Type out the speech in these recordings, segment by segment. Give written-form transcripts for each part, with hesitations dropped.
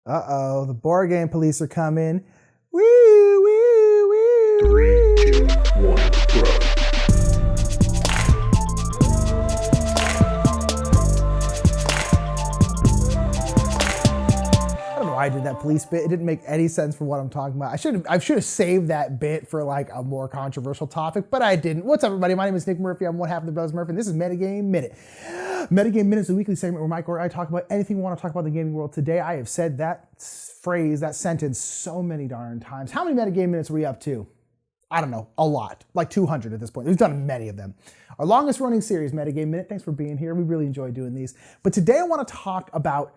Uh-oh, the board game police are coming. Woo, woo, woo, Three, two, woo. one, go. I don't know why I did that police bit. It didn't make any sense for what I'm talking about. I should have saved that bit for like a more controversial topic, but I didn't. What's up, everybody? My name is Nick Murphy. I'm one half of the Brothers Murphy, and this is Metagame Minute. Metagame Minute is a weekly segment where Mike or I talk about anything we want to talk about in the gaming world. Today, I have said that phrase, that sentence so many darn times. How many Metagame Minutes are we up to? I don't know, a lot, like 200 at this point. We've done many of them. Our longest running series, Metagame Minute. Thanks for being here. We really enjoy doing these. But today I want to talk about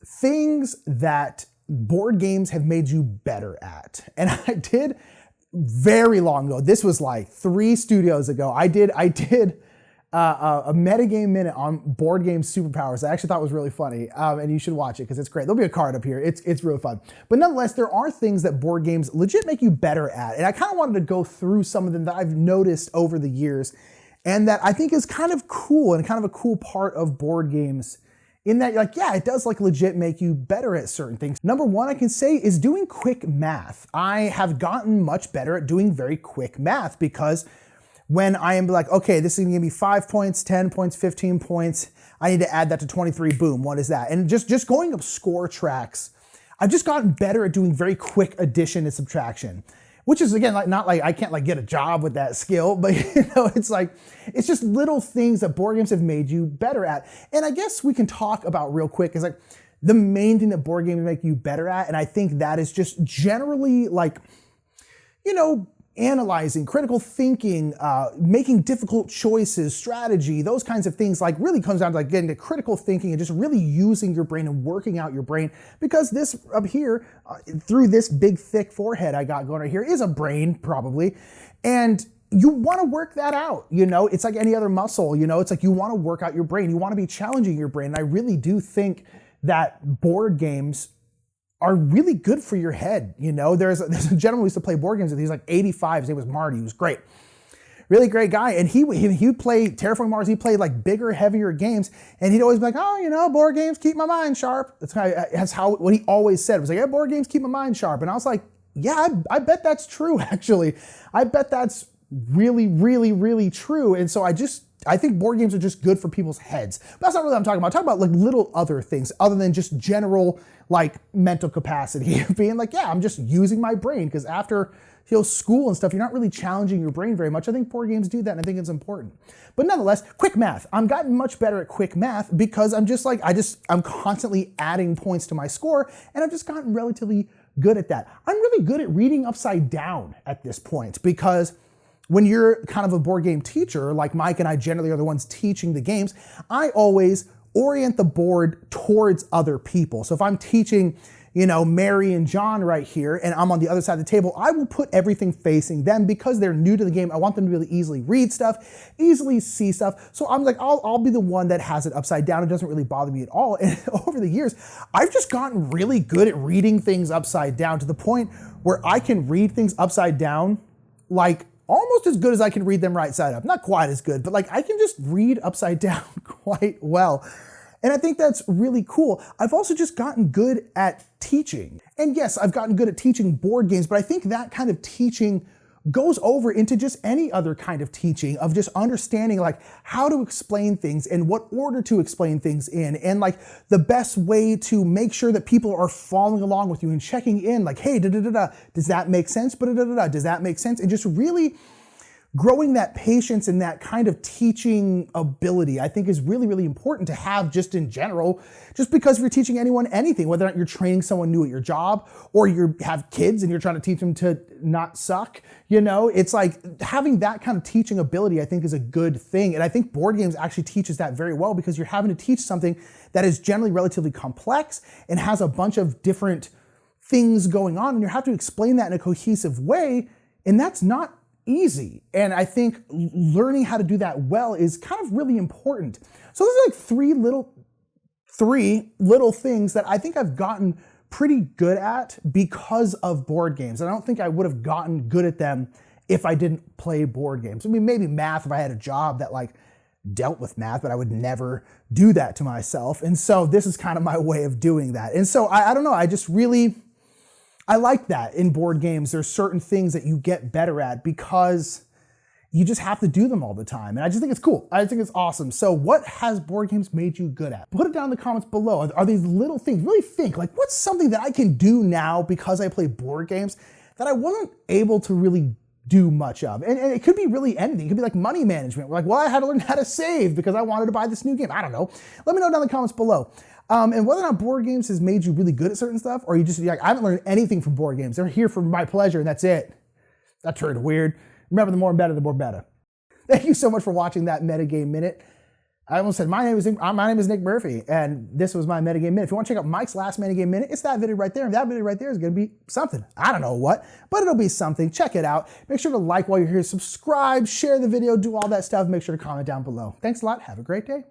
things that board games have made you better at. And I did very long ago. This was like 3 studios ago. I did a Metagame Minute on board game superpowers. I actually thought was really funny, and you should watch it because it's great. There'll be a card up here. It's really fun. But nonetheless, there are things that board games legit make you better at, and I kind of wanted to go through some of them that I've noticed over the years, and that I think is kind of cool and kind of a cool part of board games. In that, like, yeah, it does like legit make you better at certain things. Number one, I can say, is doing quick math. I have gotten much better at doing very quick math because when I am like, okay, this is gonna give me 5 points, 10 points, 15 points, I need to add that to 23, boom, what is that? And just going up score tracks, I've just gotten better at doing very quick addition and subtraction, which is, again, like not like I can't like get a job with that skill, but it's like, it's just little things that board games have made you better at. And I guess we can talk about real quick is like the main thing that board games make you better at, and I think that is just generally like, analyzing, critical thinking, making difficult choices, strategy, those kinds of things, like really comes down to like getting to critical thinking and just really using your brain and working out your brain, because this up here, through this big thick forehead I got going right here, is a brain probably, and you want to work that out. It's like any other muscle. It's like you want to work out your brain, you want to be challenging your brain, and I really do think that board games are really good for your head. There's a gentleman who used to play board games with. He's like 85. His name was Marty. He was great. Really great guy. And he would play Terraforming Mars. He played like bigger, heavier games. And he'd always be like, board games keep my mind sharp. That's what he always said. It was like, yeah, board games keep my mind sharp. And I was like, yeah, I bet that's true, actually. I bet that's really, really, really true. And so I think board games are just good for people's heads. But that's not really what I'm talking about. I'm talking about like little other things other than just general like mental capacity of being like, yeah, I'm just using my brain, because after school and stuff, you're not really challenging your brain very much. I think board games do that, and I think it's important. But nonetheless, quick math. I'm gotten much better at quick math because I'm constantly adding points to my score, and I've just gotten relatively good at that. I'm really good at reading upside down at this point, because when you're kind of a board game teacher, like Mike and I generally are the ones teaching the games, I always orient the board towards other people. So if I'm teaching, Mary and John right here, and I'm on the other side of the table, I will put everything facing them because they're new to the game. I want them to really easily read stuff, easily see stuff. So I'm like, I'll be the one that has it upside down. It doesn't really bother me at all. And over the years, I've just gotten really good at reading things upside down to the point where I can read things upside down like almost as good as I can read them right side up. Not quite as good, but like I can just read upside down quite well. And I think that's really cool. I've also just gotten good at teaching. And yes, I've gotten good at teaching board games, but I think that kind of teaching goes over into just any other kind of teaching, of just understanding like how to explain things and what order to explain things in, and like the best way to make sure that people are following along with you and checking in like, hey, does that make sense? Does that make sense? And just really growing that patience and that kind of teaching ability, I think, is really, really important to have just in general, just because if you're teaching anyone anything, whether or not you're training someone new at your job, or you have kids and you're trying to teach them to not suck, it's like having that kind of teaching ability, I think, is a good thing. And I think board games actually teaches that very well, because you're having to teach something that is generally relatively complex and has a bunch of different things going on, and you have to explain that in a cohesive way, and that's not easy. And I think learning how to do that well is kind of really important. So those are like three little things that I think I've gotten pretty good at because of board games. And I don't think I would have gotten good at them if I didn't play board games. I mean, maybe math if I had a job that like dealt with math, but I would never do that to myself. And so this is kind of my way of doing that. And so I don't know, I like that in board games. There's certain things that you get better at because you just have to do them all the time. And I just think it's cool. I think it's awesome. So what has board games made you good at? Put it down in the comments below. Are these little things, really think, like what's something that I can do now because I play board games that I wasn't able to really do much of? And it could be really anything. It could be like money management. We're like, well, I had to learn how to save because I wanted to buy this new game. I don't know. Let me know down in the comments below. And whether or not board games has made you really good at certain stuff, or you just like, I haven't learned anything from board games. They're here for my pleasure and that's it. That turned weird. Remember, the more better, the more better. Thank you so much for watching that Metagame Minute. I almost said my name is Nick Murphy, and this was my Metagame Minute. If you want to check out Mike's last Metagame Minute, it's that video right there, and that video right there is going to be something. I don't know what, but it'll be something. Check it out. Make sure to like while you're here, subscribe, share the video, do all that stuff. Make sure to comment down below. Thanks a lot. Have a great day.